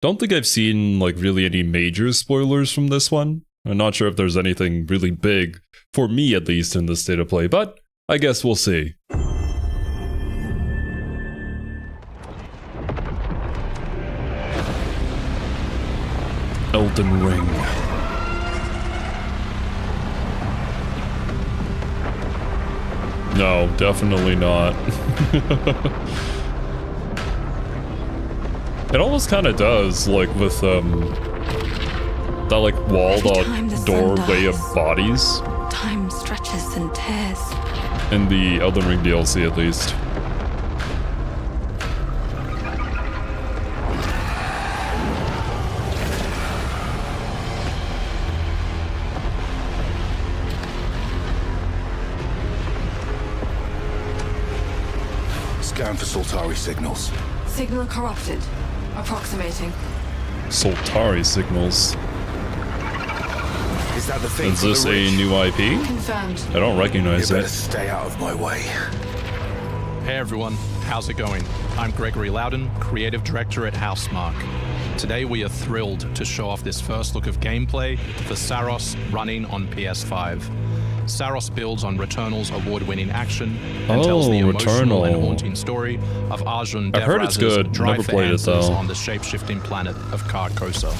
Don't think I've seen like really any major spoilers from this one. I'm not sure if there's anything really big, for me at least, in this state of play, but I guess we'll see. Elden Ring. No, definitely not. It almost kind of does, like with that like walled off doorway of bodies. Time stretches and tears. In the Elden Ring DLC, at least. Scan for Soltari signals. Signal corrupted. Approximating. Soltari signals. Is that the thing? Is this a new IP? Confirmed. I don't recognize You better it. stay out of my way. Hey everyone, how's it going? I'm Gregory Loudon, Creative Director at Housemarque. Today we are thrilled to show off this first look of gameplay for Saros running on PS5. Saros builds on Returnal's award-winning action and tells the emotional and haunting story of Arjun I've heard it's Devraz's good. drive Never for played it, answers though. on the shape-shifting planet of Carcosa.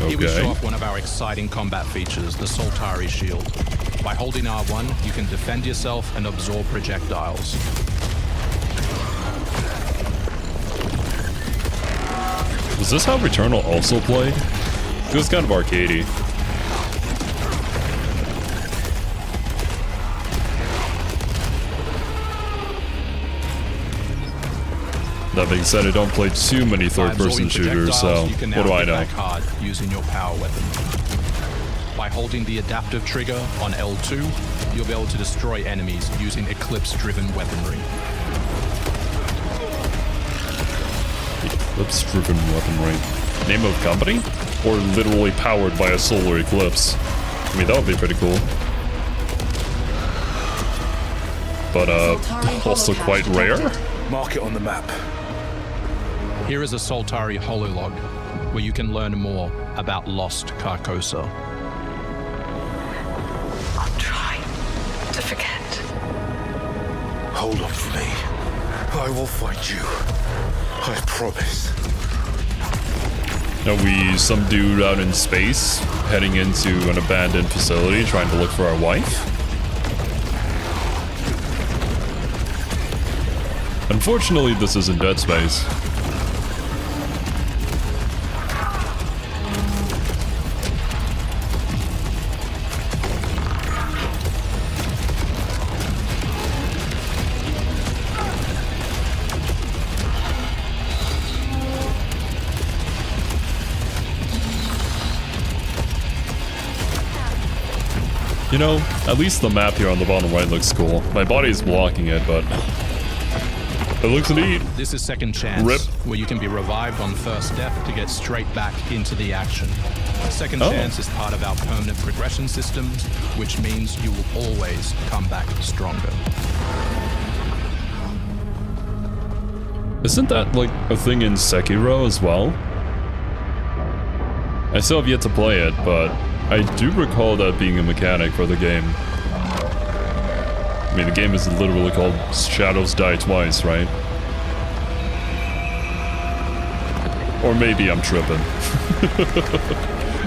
Here we show off one of our exciting combat features, the Soltari Shield. By holding R1, you can defend yourself and absorb projectiles. Was this how Returnal also played? It was kind of arcadey. That being said, I don't play too many third-person shooters, so what do I know? Hard using your power weapon. By holding the adaptive trigger on L2, you'll be able to destroy enemies using Eclipse-driven weaponry. Eclipse-driven weaponry. Name of company? Or literally powered by a solar eclipse? I mean, that would be pretty cool. But, also quite rare? Mark it on the map. Here is a Soltari hololog, where you can learn more about lost Carcosa. I'll try to forget. Hold on for me. I will find you. I promise. Are we some dude out in space, heading into an abandoned facility, trying to look for our wife? Unfortunately, this isn't Dead Space. You know, at least the map here on the bottom right looks cool. My body's blocking it, but it looks neat. This is Second Chance, Rip. where you can be revived on first death to get straight back into the action. Second Chance is part of our permanent progression systems, which means you will always come back stronger. Isn't that like a thing in Sekiro as well? I still have yet to play it, but I do recall that being a mechanic for the game. I mean, the game is literally called Shadows Die Twice, right? Or maybe I'm tripping.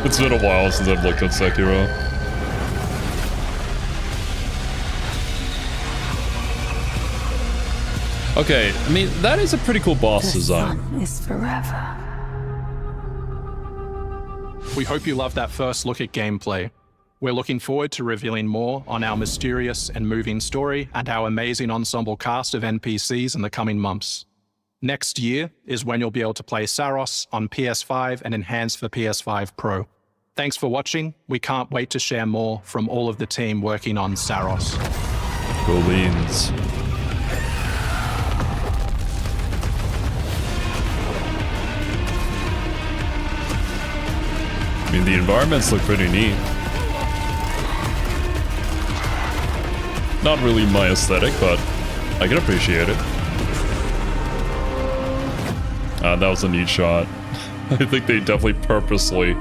It's been a while since I've looked at Sekiro. Okay, I mean, that is a pretty cool boss design. The sun is forever. We hope you loved that first look at gameplay. We're looking forward to revealing more on our mysterious and moving story and our amazing ensemble cast of NPCs in the coming months. Next year is when you'll be able to play Saros on PS5 and enhanced for PS5 Pro. Thanks for watching. We can't wait to share more from all of the team working on Saros. Go Beans. I mean, the environments look pretty neat. Not really my aesthetic, but I can appreciate it. That was a neat shot. I think they definitely purposely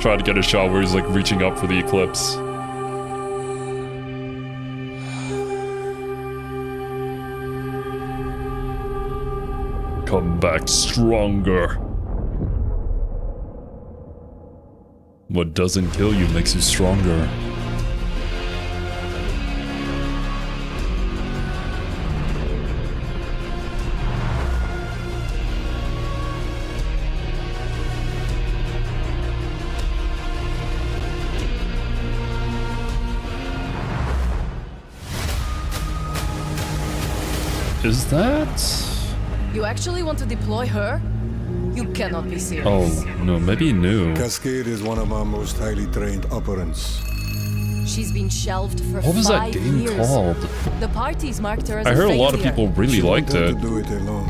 tried to get a shot where he's like reaching up for the eclipse. Come back stronger. What doesn't kill you makes you stronger. Is that... You actually want to deploy her? You cannot be serious. Oh, no, maybe he knew. Cascade is one of our most highly trained operants. She's been shelved for 5 years. What was that game called? The parties marked her as I heard a lot of failure. people really liked She it. won't have to do it alone.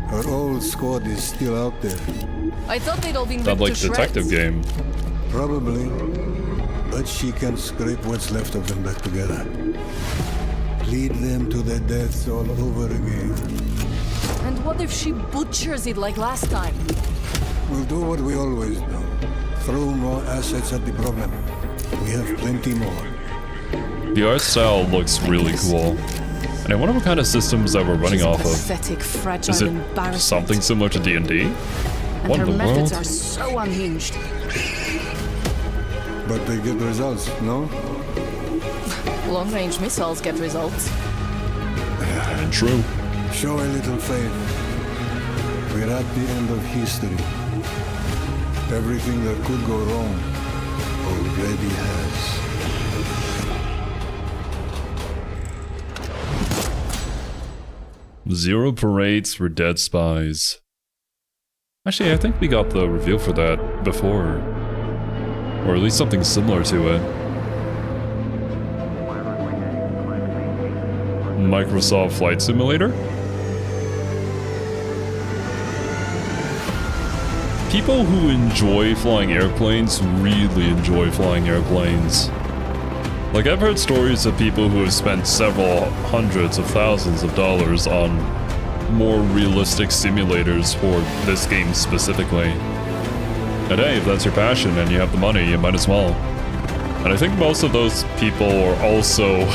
Her old squad is still out there. I thought they'd all been That ripped like to detective shreds. game. Probably. But she can scrape what's left of them back together. Lead them to their deaths all over again. And what if she butchers it like last time? We'll do what we always do. Throw more assets at the problem. We have plenty more. The art style looks really cool. And I wonder what kind of systems that we're running She's off of. pathetic, fragile Is it embarrassment. something similar to D&D? And What her in the methods world? are so unhinged. But they get results, no? Long-range missiles get results. And true. Show a little faith. We're at the end of history. Everything that could go wrong already has. Zero parades for dead spies. Actually, I think we got the reveal for that before. Or at least something similar to it. Microsoft Flight Simulator? People who enjoy flying airplanes really enjoy flying airplanes. Like, I've heard stories of people who have spent several hundreds of thousands of dollars on more realistic simulators for this game specifically. And hey, if that's your passion and you have the money, you might as well. And I think most of those people are also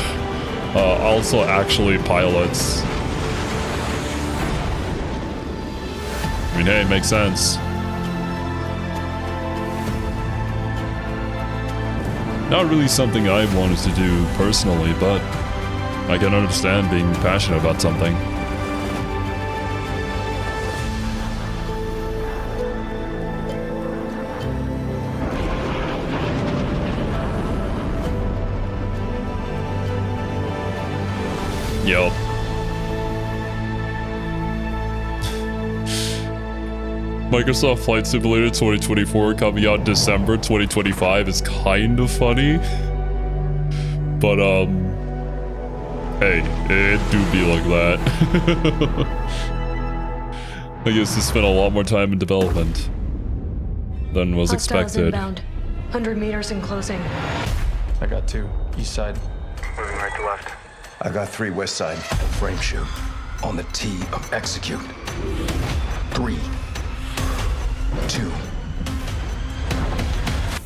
actually pilots. I mean, hey, it makes sense. Not really something I wanted to do personally, but I can understand being passionate about something. Yup. Microsoft Flight Simulator 2024 coming out December 2025 is kind of funny. But, hey, it do be like that. I guess they spent a lot more time in development than was expected. Inbound. 100 meters in closing. I got 2. East side. Moving right to left. I got 3 west side. Frame shoot. On the T of execute. 3, 2,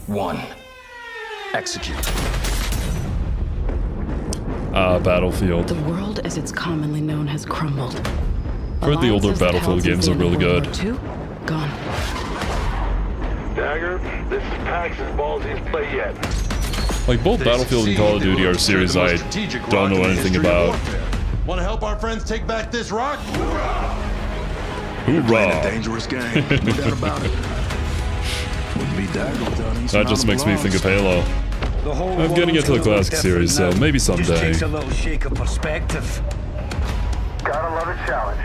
1. Execute. Battlefield. The world as it's commonly known has crumbled. Heard the older Alliances that Battlefield held games since are the end really of good. World War II, gone. Dagger, this is Pax's ballsiest play yet. Like, both Battlefield and Call of Duty are series I don't know anything about. Want to help our friends take back this rock? Playing a Hoorah! dangerous game, no doubt about it. Wouldn't be Dagger. That just makes me think of Halo. I'm getting into the classic series, so maybe someday. Takes a little shake of perspective. Gotta love a challenge.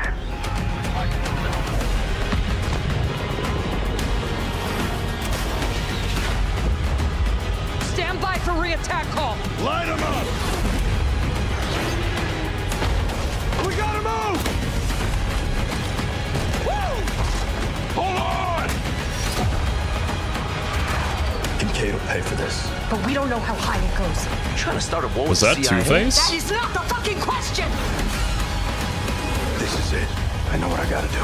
Stand by for re-attack call. Light him up! We gotta move! Woo! Hold on! Can Kate will pay for this. But we don't know how high it goes. You trying to start a war Was with that the CIA? Two-Face? That is not the fucking question! This is it. I know what I gotta do.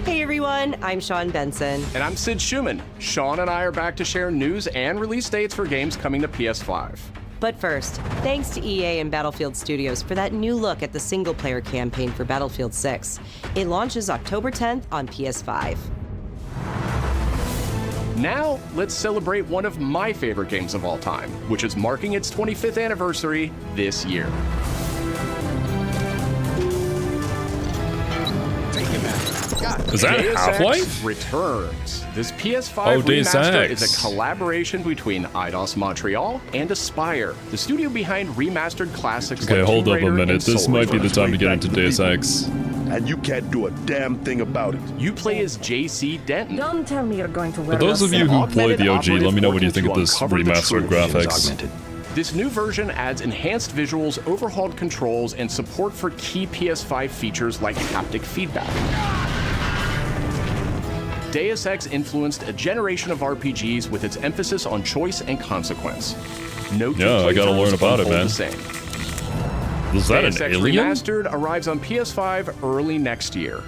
Hey everyone, I'm Sean Benson. And I'm Sid Schumann. Sean and I are back to share news and release dates for games coming to PS5. But first, thanks to EA and Battlefield Studios for that new look at the single-player campaign for Battlefield 6. It launches October 10th on PS5. Now, let's celebrate one of my favorite games of all time, which is marking its 25th anniversary this year. Is that Deus Half-Life? Ex Returns. This PS5 Deus remaster Ex. is a collaboration between Eidos Montreal and Aspyr, the studio behind remastered classics Okay, like hold Tomb up a Raider minute. and This Soul might be the Reaver. time to get into Deus Ex. And you can't do a damn thing about it. You play as JC Denton. Don't tell me you're going to wear For those of you who played the OG, let me know what you think of this remastered graphics. This new version adds enhanced visuals, overhauled controls, and support for key PS5 features like haptic feedback. Deus Ex influenced a generation of RPGs with its emphasis on choice and consequence. No two Yeah, I gotta playthroughs learn about it, unfold man. the same. Was that Deus an Ex alien? Remastered arrives on PS5 early next year.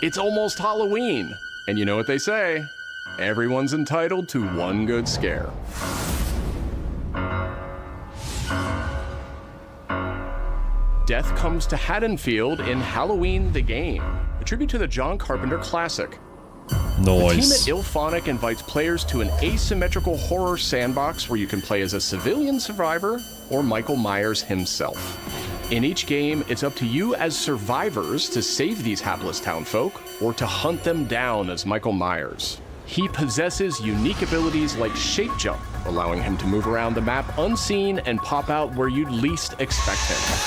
It's almost Halloween, and you know what they say, everyone's entitled to one good scare. Death comes to Haddonfield in Halloween the Game, a tribute to the John Carpenter classic. The team at Nice. IllFonic invites players to an asymmetrical horror sandbox where you can play as a civilian survivor or Michael Myers himself. In each game, it's up to you as survivors to save these hapless townfolk or to hunt them down as Michael Myers. He possesses unique abilities like shape jump, allowing him to move around the map unseen and pop out where you'd least expect him.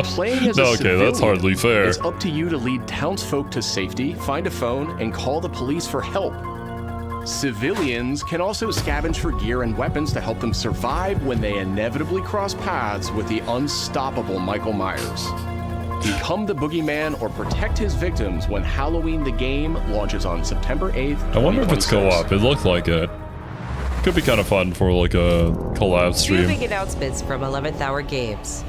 Playing as a Okay, that's civilian, hardly fair. It's up to you to lead townsfolk to safety, find a phone, and call the police for help. Civilians can also scavenge for gear and weapons to help them survive when they inevitably cross paths with the unstoppable Michael Myers. Become the boogeyman or protect his victims when Halloween the Game launches on September 8th. I wonder if it's 2026. co-op. It looked like it. Could be kind of fun for like a collab Two stream. big announcements from 11th Hour Games.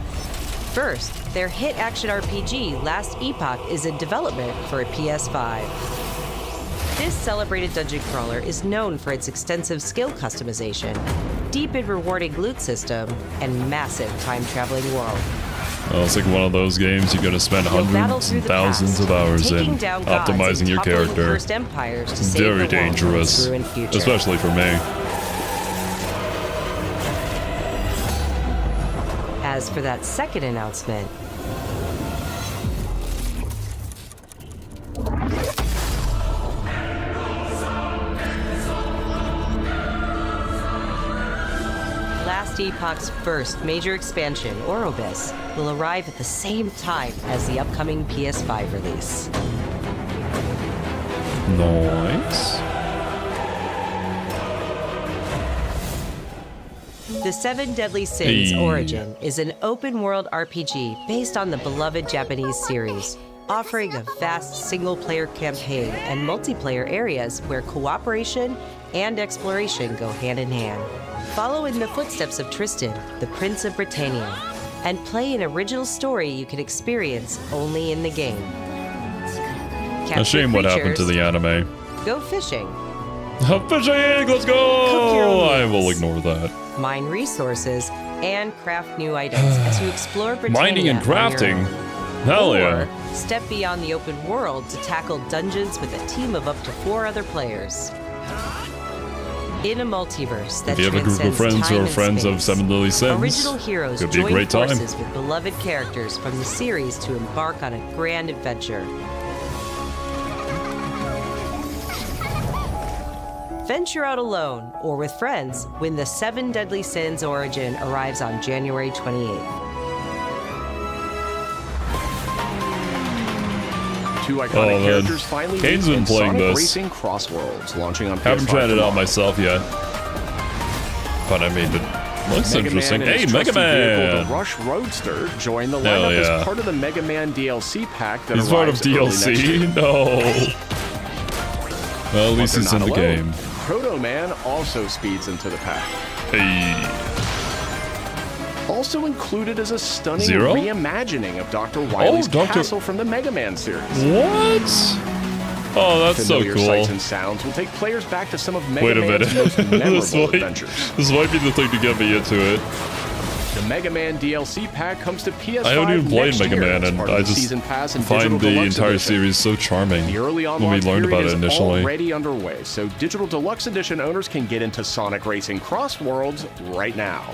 First, their hit action RPG, Last Epoch, is in development for a PS5. This celebrated dungeon crawler is known for its extensive skill customization, deep and rewarding loot system, and massive time-traveling world. Well, it's like one of those games you're gonna spend You'll battle hundreds through and the thousands past, of hours taking in, down gods optimizing and your toppling character. cursed empires to save Very the world from its dangerous, ruined future. especially for me. As for that second announcement, Last Epoch's first major expansion, Orobis, will arrive at the same time as the upcoming PS5 release. Nice. The Seven Deadly Sins Hey. Origin is an open-world RPG based on the beloved Japanese series, offering a vast single-player campaign and multiplayer areas where cooperation and exploration go hand in hand. Follow in the footsteps of Tristan, the Prince of Britannia, and play an original story you can experience only in the game. A Capture shame what happened to creatures, the anime. Go fishing, Fishing, let's Cook your go! I meals. will ignore that. mine resources, and craft new items as you explore Britannia Mining and on your crafting. own. Hell yeah. Or step beyond the open world to tackle dungeons with a team of up to 4 other players. In a multiverse that If you have a group of transcends friends who time are and friends of space, Seven Deadly Sins, original heroes could be a join great time. forces with beloved characters from the series to embark on a grand adventure. Venture out alone or with friends when the Seven Deadly Sins Origin arrives on January 28th. Two iconic Oh, man. characters finally Kane's meet been in playing Sonic this. Racing Crossworlds, launching on Haven't PS5 tried it out tomorrow. myself yet. But I mean, Looks interesting. Man and Hey, his Mega trusty vehicle, Man! the Rush Roadster, joined the Hell lineup yeah. as part of the Mega Man DLC pack that He's part of arrives early next year. DLC? No. Well, at least But he's they're in not the alone. game. Proto Man also speeds into the pack. Hey. Also included is a stunning Zero? reimagining of Dr. Wily's Dr. castle from the Mega Man series. What? Oh, that's so Familiar cool. sights and sounds will take players back to some of Mega Wait a Man's minute. most memorable this adventures. might be the thing to get me into it. The Mega Man DLC pack comes to PS5 I haven't even played next Mega year Man, as and part of I the just Season Pass and find Digital the Deluxe entire Edition. series so charming The early on when we launch learned about period it is initially. already underway, so Digital Deluxe Edition owners can get into Sonic Racing Cross Worlds right now.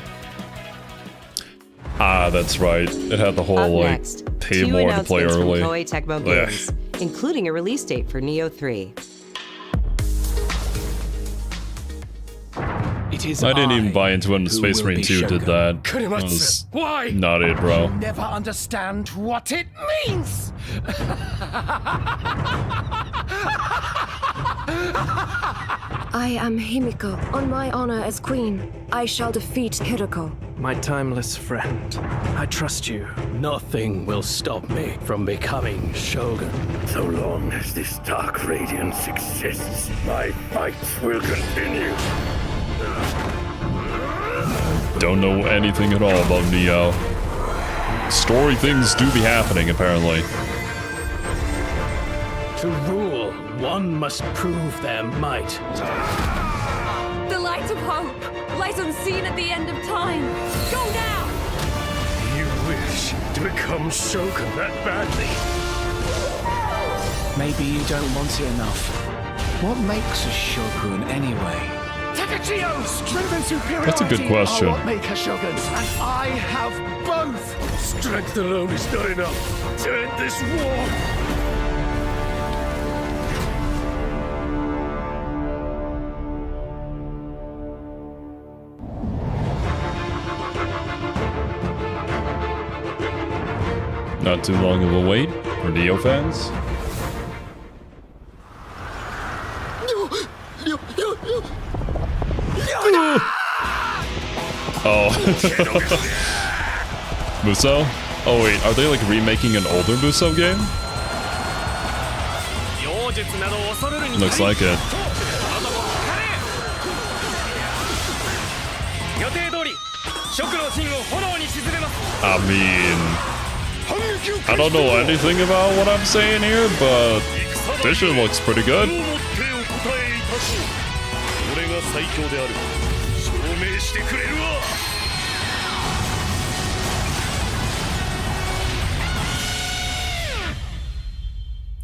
Ah, that's right. It had the whole, Up like, next, pay 2 more to play announcements early. from Koei Tecmo Ugh. Games, including a release date for Neo 3. It is I didn't even I buy into when who Space will Marine be 2 did Shogun. that. Kurimatsu, That was why? not it, bro. You'll never understand what it means. I am Himiko. On my honor as queen, I shall defeat Hiroko. My timeless friend, I trust you. Nothing will stop me from becoming Shogun. So long as this dark radiance exists, my fights will continue. Don't know anything at all about Neo. Story things do be happening, apparently. To rule, one must prove their might. The light of hope lies unseen at the end of time. Go now! You wish to become Shogun that badly? Maybe you don't want it enough. What makes a shogun anyway? Takachio! Strength and superiority That's a good question. are what make a shogun, and I have both! Strength alone is not enough to end this war. Not too long of a wait for Neo fans. Oh. Musou? Oh wait, are they like remaking an older Musou game? Looks like it. I mean, I don't know anything about what I'm saying here, but this shit looks pretty good.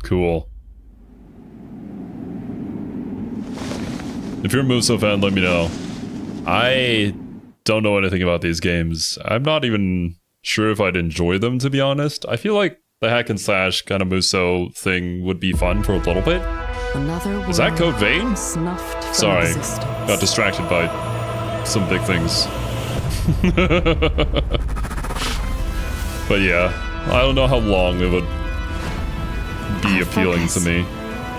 Cool. If you're a Musou fan, let me know. I don't know anything about these games. I'm not even sure if I'd enjoy them, to be honest. I feel like the hack and slash kind of Musou thing would be fun for a little bit. Another Is that Code Vein? Snuffed from Sorry, existence. got distracted by some big things. But yeah, I don't know how long it would be appealing to me.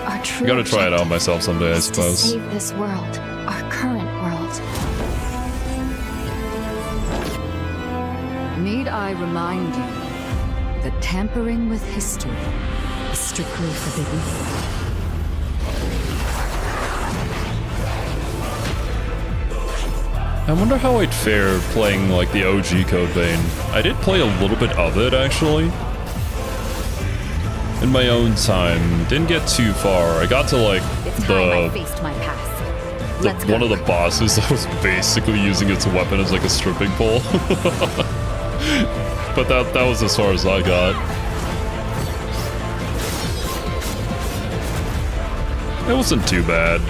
Our I true gotta try it out objective myself someday, I is to suppose. save this world, our current world. Need I remind you that tampering with history is strictly forbidden? I wonder how I'd fare playing like the OG Code Vein. I did play a little bit of it actually. In my own time. Didn't get too far. I got to like faced my past. one of the bosses that was basically using its weapon as like a stripping pole. But that was as far as I got. It wasn't too bad.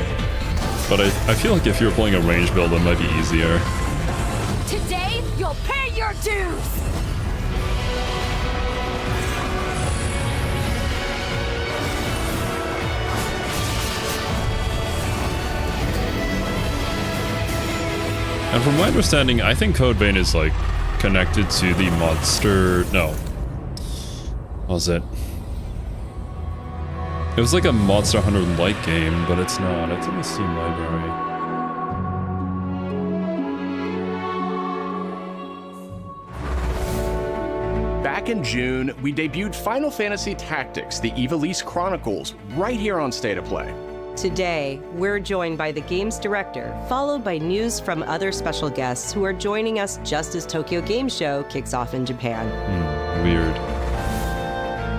But I feel like if you're playing a range build, it might be easier. Today, you'll pay your dues! And from my understanding, I think Code Vein is like connected to the monster. No. What was it? It was like a Monster Hunter like game, but it's not. It's in the Steam library. back in June, we debuted Final Fantasy Tactics, the Ivalice Chronicles, right here on State of Play. Today, we're joined by the game's director, followed by news from other special guests who are joining us just as Tokyo Game Show kicks off in Japan. Weird.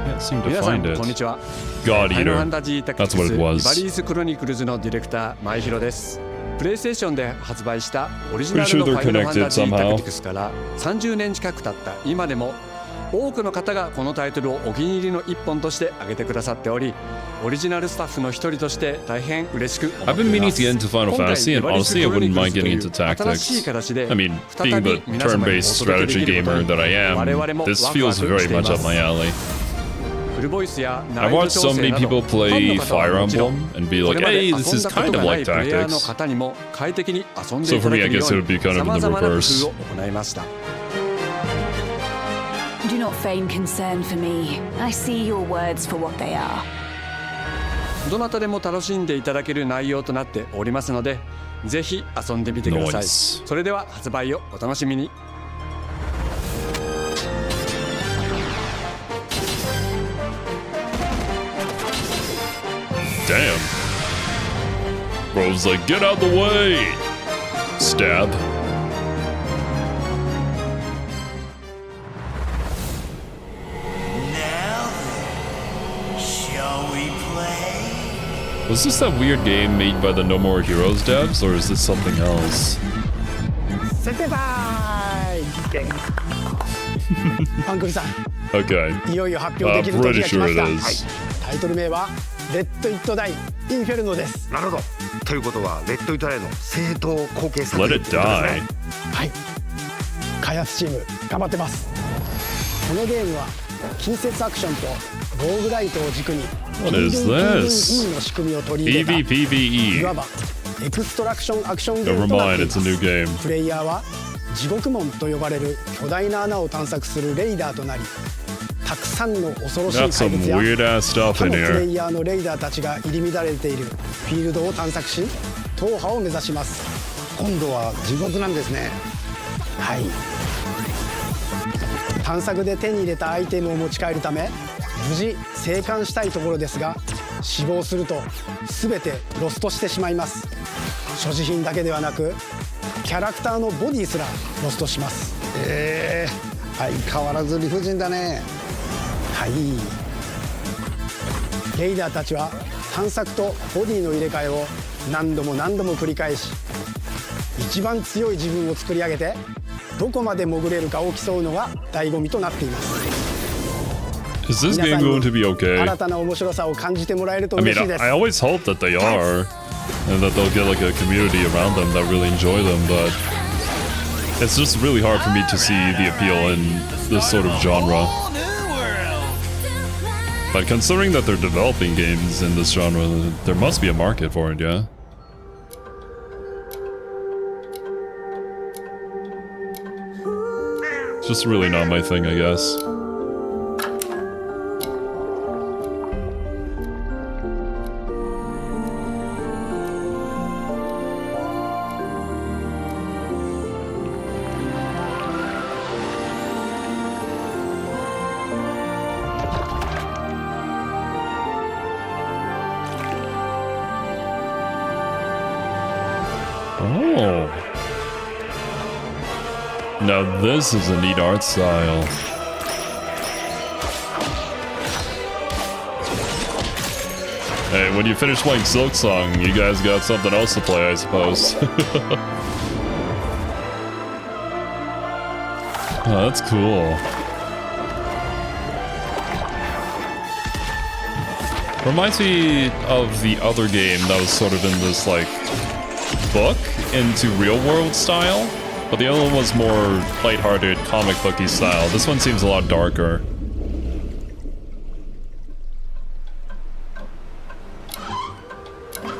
Can't seem to find it. こんにちは。 God ファイナル Eater. ファンタジータクテ That's ィ what ク it ス was. イバリーズ・クロニクルズのディレクター前広です。プレイステーションで発売したオリジナルの Pretty フ sure ァイナル they're ファンタジー connected タク somehow. ティクスから30年近く経った今でも多くの方がこのタイトルをお気に入りの一本として挙げてくださっており、オリジナルスタッフの一人として大変嬉しく思 I've ってい been ま meaning す。 to get into Final 今回 Fantasy, and イバリーズ honestly, I クロニ wouldn't クル mind ズと getting いう into 新しい tactics. 形で I mean, 再 being び the 皆様にお turn-based 届けで strategy きること gamer に that I 我々 am, も this ワク feels ワクして very い much ま up す。 my alley. フルボイスや I've 難易度 watched 調 so 整 many など people ファン play の方は Fire もちろん Emblem and be こ like, れまで hey, 遊 this ん is だこ kind と of がな like いプレイヤーの tactics. 方にも快適に遊んで So いた for だ me, け I るよ guess う it would be に kind of さ in ま the ざまな工 reverse. 夫を行いました。 Do not feign concern for me. I see your words for what they are. どなたでも楽しんでいただける内容となっておりますので、ぜひ遊んでみてください。 Nice. それでは発売をお楽しみに。Damn. Bro's like, get out the way! Stab. Shall we play? Was this that weird game made by the No More Heroes devs, or is this something else? 先生ばーいアンクルさん Okay. いよいよ発表できる時が来ま Pretty した sure it is. タイトル名はレッド・イット・ダイ・インフェルノです。なるほど。ということはレッド・イット・ダイの正当後継作 Let 品 it die. はい開発チーム頑張ってます。このゲームは近接アクションとローグライトを軸に What is this? PvE の仕組みを取り入れた PvPvE. いわばエクストラクションアクションゲー Never ムとなっ mind, てい it's ま a new す。 game. プレイヤーは地獄門と呼ばれる巨大な穴を探索するレイダーとなり、たくさんの恐ろしい Got some 怪物や weird ass stuff 他 in のプレ here. イヤーのレイダーたちが入り乱れているフィールドを探索し、踏破を目指します。今度は地獄なんですね。はい。探索で手に入れたアイテムを持ち帰るため無事生還したいところですが、死亡すると全てロストしてしまいます。所持品だけではなくキャラクターのボディすらロストします。相変わらず理不尽だね。はい。レイダーたちは探索とボディの入れ替えを何度も何度も繰り返し、一番強い自分を作り上げてどこまで潜れるかを競うのが醍醐味となっています。 Is this game going to be okay? 新たな面白さを感じてもらえると I 嬉 mean, しいです。 I always hope that they are, and that they'll get like a community around them that really enjoy them, but it's just really hard for me to see the appeal in this sort of genre. But considering that they're developing games in this genre, there must be a market for it, yeah? It's just really not my thing, I guess. Oh. Now this is a neat art style. Hey, when you finish playing Silk Song, you guys got something else to play, I suppose. Oh, that's cool. Reminds me of the other game that was sort of in this, like, book into real-world style, but the other one was more lighthearted, comic booky style. This one seems a lot darker.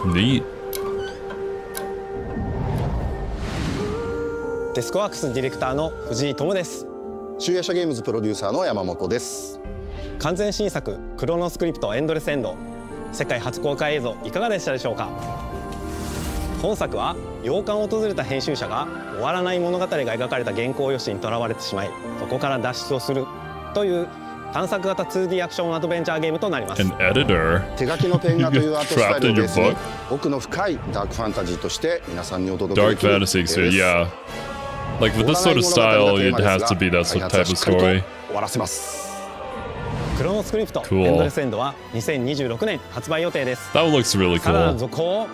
Neat. デスクワークスディレクターの藤井智です。集夜叉ゲームズプロデューサーの山本です。完全新作クロノスクリプトエンドレスエンド、世界初公開映像いかがでしたでしょうか。本作は洋館を訪れた編集者が終わらない物語が描かれた原稿用紙にとらわれてしまい、そこから脱出をするという探索型 2D アクションアドベンチャーゲームとなります。 An editor 手書きのペン画というアートスタイ trapped ルを in ベ your ースに book. 奥の深いダークファンタジーとして皆さんにお届け Dark できる fantasy ゲーム experience, です。 yeah. Like with this sort of style, it has to be that 開 type 発は of しっかりと story. 終わらせます。クロノスクリプト Cool. エンドレスエンドは2026年発売予定です。 That one looks really さらなる cool. 続報を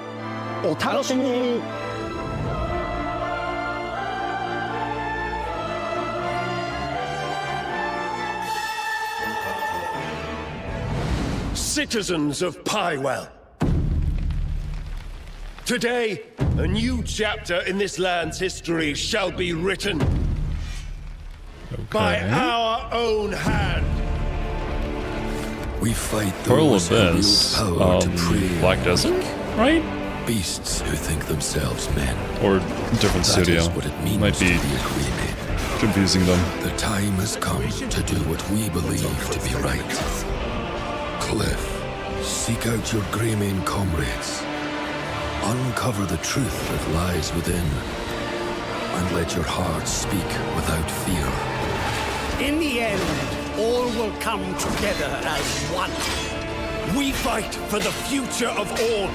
お楽しみに。Citizens of Pywell. Today, a new chapter in this land's history shall be written. By our own hand. We fight Pearl those who wield Abyss, power to prey Black on Desert, right? beasts who think themselves men. Or different That studio. is what it means Might to be be a Green. confusing them. The time has come to do what we believe to be right. Cliff, seek out your Greymane comrades. Uncover the truth that lies within. And let your heart speak without fear. In the end, all will come together as one. We fight for the future of all.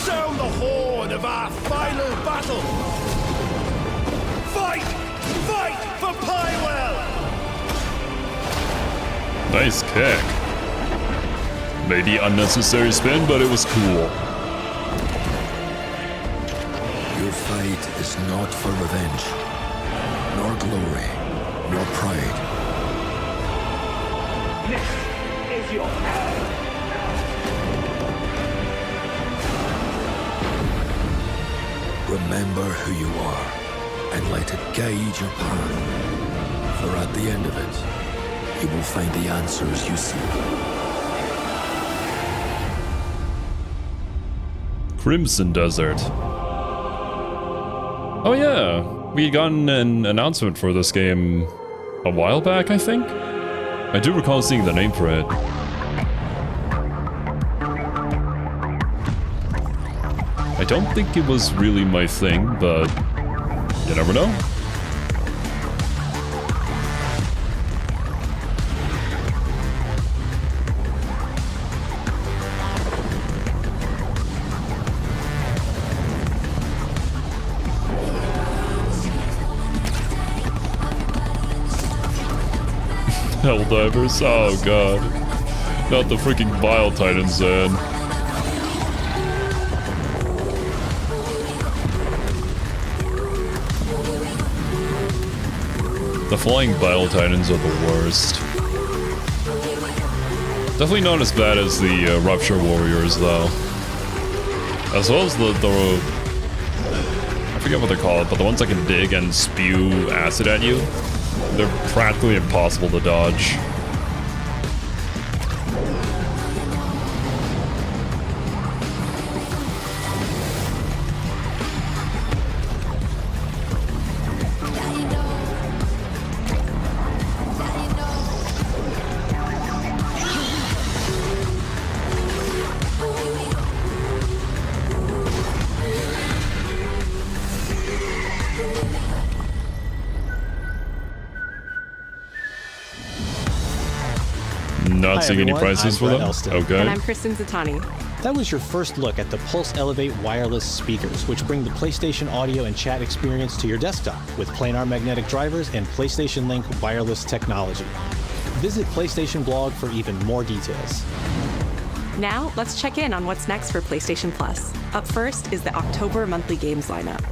Sound the horn of our final battle. Fight! Fight for Pywell! Nice kick. Maybe unnecessary spin, but it was cool. Your fight is not for revenge, nor glory, nor pride. This is your hour. Remember who you are, and let it guide your path. For at the end of it, you will find the answers you seek. Crimson Desert. Oh yeah, we had gotten an announcement for this game a while back, I think? I do recall seeing the name for it. I don't think it was really my thing, but you never know. Helldivers? Oh god. Not the freaking Bile Titans then. The flying Bile Titans are the worst. Definitely not as bad as the Rupture Warriors though. As well as the I forget what they're called, but the ones that can dig and spew acid at you. They're practically impossible to dodge. Not seeing any prices for them? Okay. And I'm Kristen Zatani. That was your first look at the Pulse Elevate wireless speakers, which bring the PlayStation audio and chat experience to your desktop with planar magnetic drivers and PlayStation Link wireless technology. Visit PlayStation blog for even more details. Now, let's check in on what's next for PlayStation Plus. Up first is the October monthly games lineup.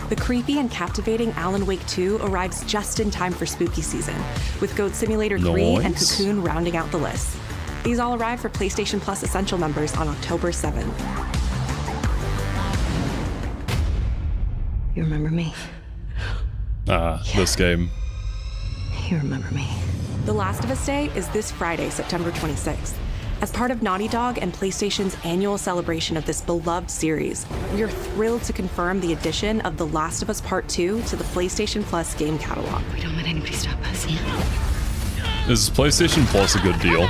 The creepy and captivating Alan Wake 2 arrives just in time for spooky season, with Goat Simulator 3 and Cocoon rounding out the list. These all arrive for PlayStation Plus Essential members on October 7th. You remember me? This game. You remember me. The Last of Us Day is this Friday, September 26th. As part of Naughty Dog and PlayStation's annual celebration of this beloved series, we are thrilled to confirm the addition of The Last of Us Part 2 to the PlayStation Plus game catalog. We don't let anybody stop us. Is PlayStation Plus a good deal?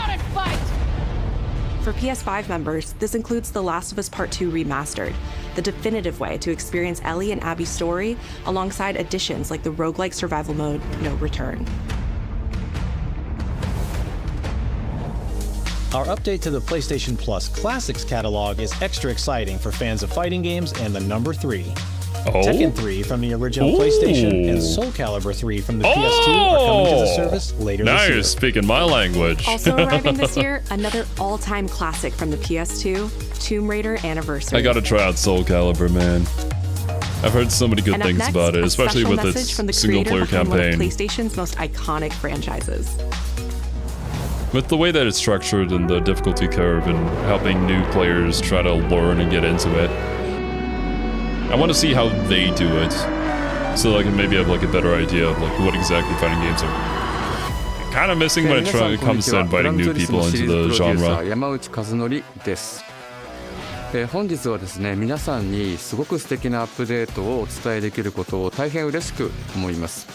For PS5 members, this includes The Last of Us Part 2 Remastered, the definitive way to experience Ellie and Abby's story, alongside additions like the roguelike survival mode No Return. Our update to the PlayStation Plus Classics catalog is extra exciting for fans of fighting games and the number 3. Tekken 3 from the original PlayStation and Soul Calibur 3 from the PS2 are coming to the service later this year. Now you're speaking my language. Also arriving this year, another all-time classic from the PS2, Tomb Raider Anniversary. I gotta try out Soul Calibur, man. I've heard so many good things about it, especially with its single-player campaign. One of PlayStation's most iconic franchises. With the way that it's structured and the difficulty curve and helping new players try to learn and get into it, I want to see how they do it, so I can maybe have like a better idea of like what exactly fighting games are. Kind of missing when it comes to inviting new people into the genre. 本日はですね、皆さんにすごく素敵なアップデートをお伝えできることを大変嬉しく思います。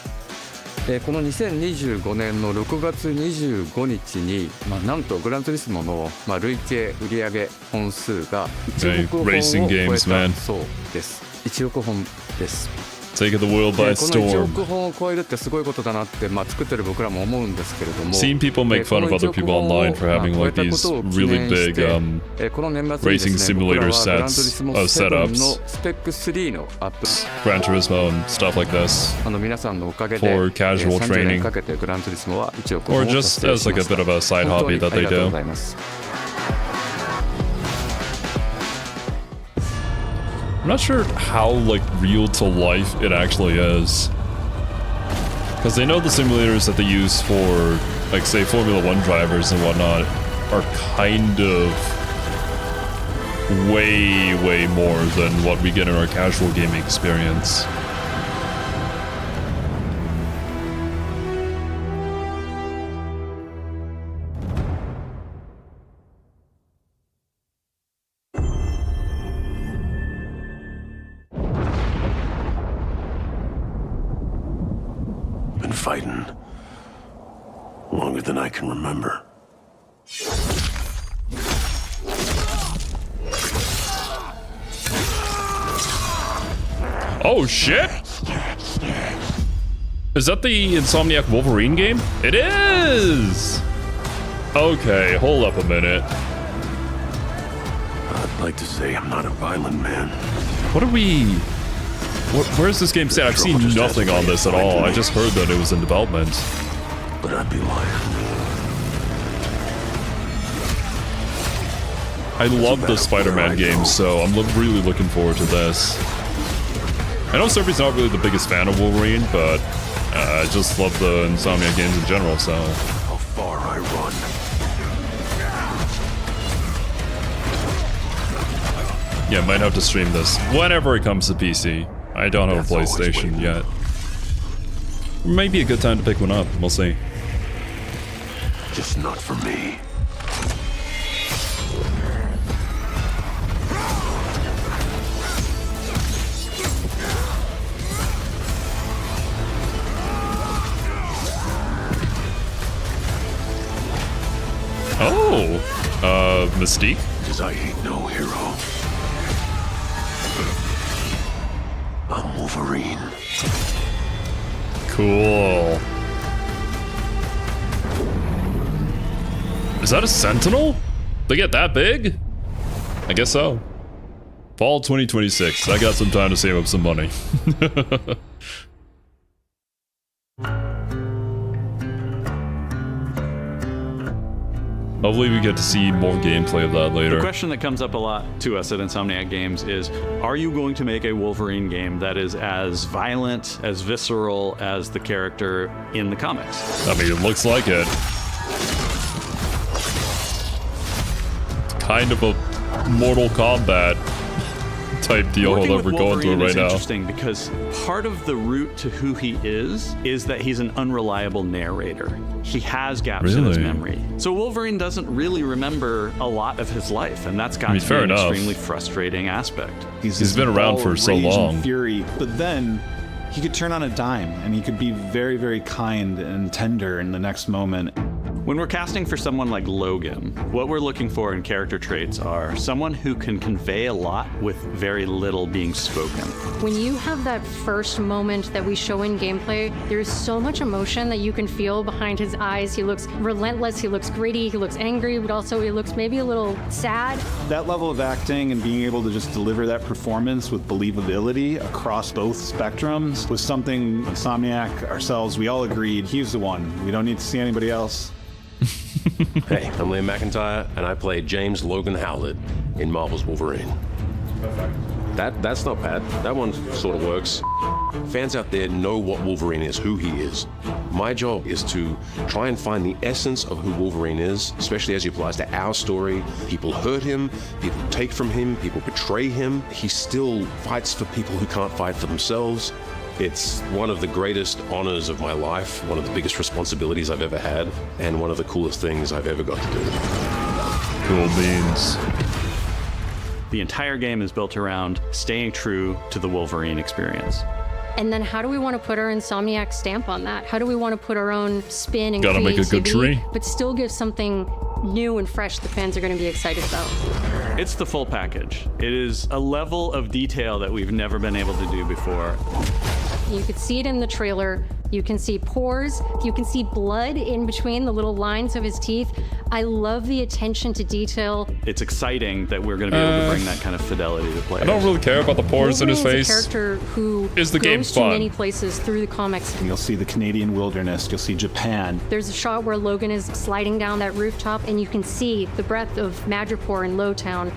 この2025年の6月25日に、なんとグランツーリスモの、累計売上本数が1億本を超えたそうです。1億本です。Taking the world by この1 storm. 億本を超えるってすごいことだなって、作ってる僕らも思うんですけれども、 Seeing people make fun of other people online for having like these really big racing simulator sets of setups, Gran Turismo and stuff like this, for casual training, or just as like a bit of a side hobby that they do. I'm not sure how like real to life it actually is, because they know the simulators that they use for like say Formula 1 drivers and whatnot are kind of way more than what we get in our casual gaming experience. Fighting longer than I can remember. Oh shit! Is that the Insomniac Wolverine game? It is! Okay, hold up a minute. I'd like to say I'm not a violent man. What are we... Where's this game set? I've seen nothing on this at all. I just heard that it was in development. But I'd be lying. I love the Spider-Man games, so I'm really looking forward to this. I know Serby's not really the biggest fan of Wolverine, but I just love the Insomniac games in general, so... How far I run. Yeah, might have to stream this whenever it comes to PC. I don't have a PlayStation yet. Maybe a good time to pick one up. We'll see. Just not for me. Oh, Mystique? Because I ain't no hero. I'm Wolverine. Cool. Is that a Sentinel? They get that big? I guess so. Fall 2026. I got some time to save up some money. Hopefully we get to see more gameplay of that later. The question that comes up a lot to us at Insomniac Games is, are you going to make a Wolverine game that is as violent, as visceral as the character in the comics? I mean, it looks like it. It's kind of a Mortal Kombat type deal that we're going through right now. Interesting because part of the route to who he is that he's an unreliable narrator. He has gaps in his memory. So Wolverine doesn't really remember a lot of his life, and that's got to be an extremely frustrating aspect. He's been around for so long. Fury, but then he could turn on a dime, and he could be very, very kind and tender in the next moment. When we're casting for someone like Logan, what we're looking for in character traits are someone who can convey a lot with very little being spoken. When you have that first moment that we show in gameplay, there's so much emotion that you can feel behind his eyes. He looks relentless, he looks gritty, he looks angry, but also he looks maybe a little sad. That level of acting and being able to just deliver that performance with believability across both spectrums was something Insomniac, ourselves, we all agreed he's the one. We don't need to see anybody else. Hey, I'm Liam McIntyre, and I play James Logan Howlett in Marvel's Wolverine. That's not bad. That one sort of works. Fans out there know what Wolverine is, who he is. My job is to try and find the essence of who Wolverine is, especially as he applies to our story. People hurt him, people take from him, people betray him. He still fights for people who can't fight for themselves. It's one of the greatest honors of my life, one of the biggest responsibilities I've ever had, and one of the coolest things I've ever got to do. Cool beans. The entire game is built around staying true to the Wolverine experience. And then how do we want to put our Insomniac stamp on that? How do we want to put our own spin and Gotta make a good tree, but still give something new and fresh the fans are going to be excited about? It's the full package. It is a level of detail that we've never been able to do before. You could see it in the trailer. You can see pores. You can see blood in between the little lines of his teeth. I love the attention to detail. It's exciting that we're going to be able to bring that kind of fidelity to players. I don't really care about the pores in his face. Wolverine's a character who is the game goes fun? to many places through the comics. You'll see the Canadian wilderness. You'll see Japan. There's a shot where Logan is sliding down that rooftop, and you can see the breadth of Madripoor in Lowtown.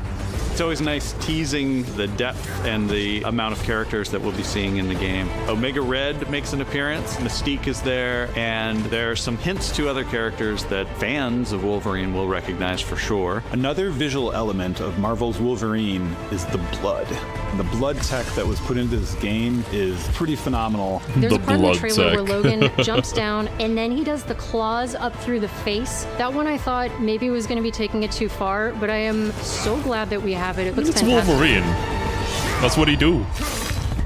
It's always nice teasing the depth and the amount of characters that we'll be seeing in the game. Omega Red makes an appearance, Mystique is there, and there are some hints to other characters that fans of Wolverine will recognize for sure. Another visual element of Marvel's Wolverine is the blood. The blood tech that was put into this game is pretty phenomenal. There's a part in the trailer where Logan jumps down and then he does the claws up through the face. That one I thought maybe was going to be taking it too far, but I am so glad that we have it. It looks fantastic. Wolverine. That's what he do.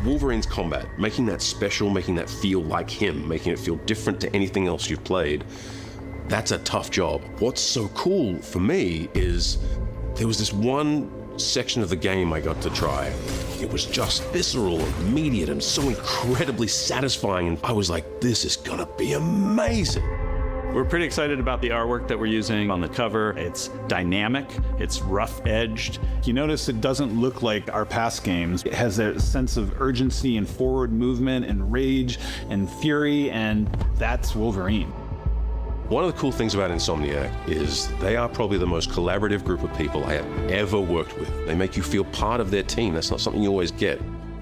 Wolverine's combat, making that special, making that feel like him, making it feel different to anything else you've played, that's a tough job. What's so cool for me is there was this one section of the game I got to try. It was just visceral and immediate and so incredibly satisfying, and I was like, this is gonna be amazing. We're pretty excited about the artwork that we're using on the cover. It's dynamic, it's rough-edged. You notice it doesn't look like our past games. It has a sense of urgency and forward movement and rage and fury, and that's Wolverine. One of the cool things about Insomniac is they are probably the most collaborative group of people I have ever worked with. They make you feel part of their team. That's not something you always get.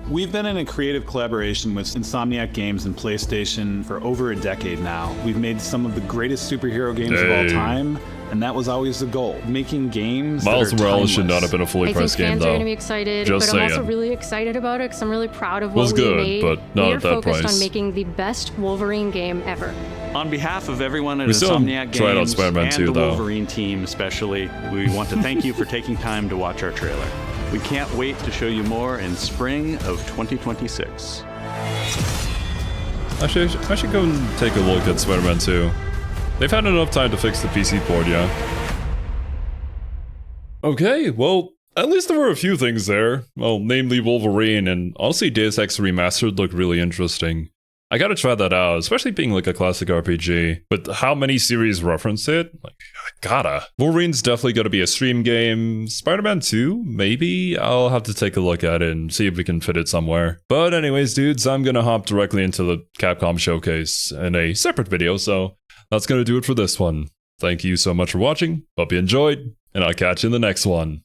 We've been in a creative collaboration with Insomniac Games and PlayStation for over a decade now. We've made some of the greatest superhero games of all time, and that was always the goal. Making games Miles that are Morales should timeless. not have been a fully priced game, I think fans though. are going to be excited, Just but saying. I'm also really excited about it because I'm really proud of what Was we good, made. but not we are at that focused price. on making the best Wolverine game ever. On behalf of everyone at We still Insomniac tried out Games Spider-Man and 2, the though. Wolverine team especially, we want to thank you for taking time to watch our trailer. We can't wait to show you more in spring of 2026. Actually, I should go and take a look at Spider-Man 2. They've had enough time to fix the PC port, yeah. Okay, well, at least there were a few things there. Well, namely Wolverine, and honestly Deus Ex Remastered looked really interesting. I gotta try that out, especially being like a classic RPG. But how many series reference it? Like, I gotta. Wolverine's definitely gonna be a stream game. Spider-Man 2? Maybe? I'll have to take a look at it and see if we can fit it somewhere. But anyways, dudes, I'm gonna hop directly into the Capcom showcase in a separate video, so that's gonna do it for this one. Thank you so much for watching, hope you enjoyed, and I'll catch you in the next one.